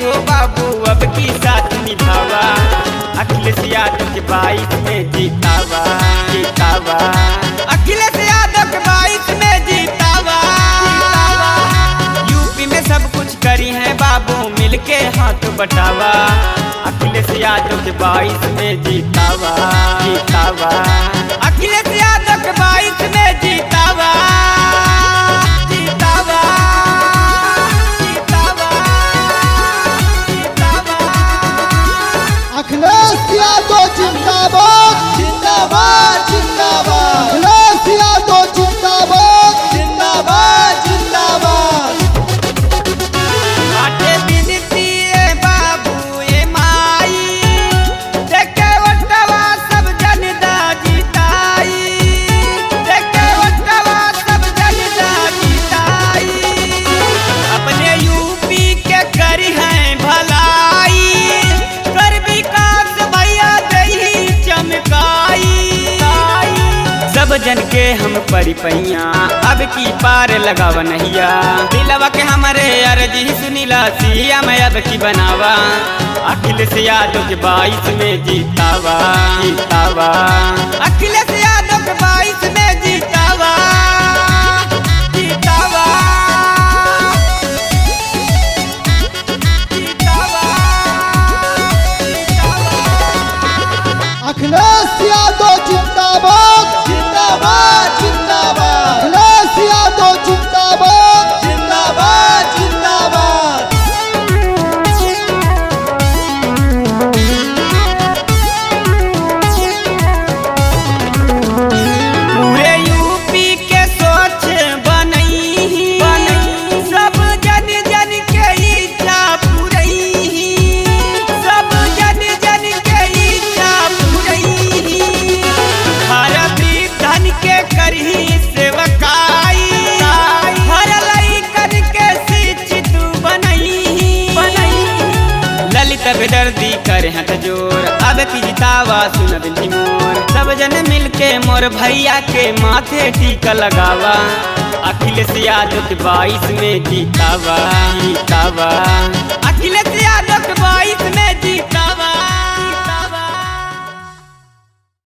हो बाबू अब की साथ निभावा, अखिलेश यादव के 22 में जीतावा, जीतावा अखिलेश यादव के 22 में जीतावा। यूपी में सब कुछ करी है बाबू मिलके हाथ बटावा, अखिलेश यादव के 22 में जीतावा, जीतावा अखिलेश यादव के 22 में जीतावा, जीतावा, जीतावा, जीतावा। अखिलेश यादव जिंदाबाद जिंदाबाद जिंदाबाद, अखिलेश यादव जिंदाबाद जिंदाबाद जिंदाबाद। आटे बिनती है बाबू ये माई, देखे वटवा सब जनता जिताई, देखे वटवा सब जनता जिताई। अपने यूपी के करी है भलाई, कर विकास भैया दही चमकाई। सब जन के हम परिपैया अब की पार लगाव नहिया, दिलवा के हमारे अर्जी सुनीला सिया मैं अब की बनावा, अखिलेश यादव के 22 में जीतावा, जीतावा अखिलेश यादव के 22 में जीतावा, जीतावा, जीतावा, जीतावा। अखिलेश यादव जिंदाबाद जिंदाबाद जिंदाबाद, अखिलेश यादव जिंदाबाद जिंदाबाद जिंदाबाद। पूरे यूपी के सोच बनई, सब जन जन के इच्छा पूरई, सब जन जन के इच्छा पूरई। हर धन के करही सेवकाई, हर लइकन के शिक्षित बनई। ललित बेदर्दी करे हथ जोर अब की जितावा सुन बिनती मोर, सब जन मिलके मोर भैया के माथे टीका लगावा, अखिलेश यादव के 22 में जीतावा, जीतावा।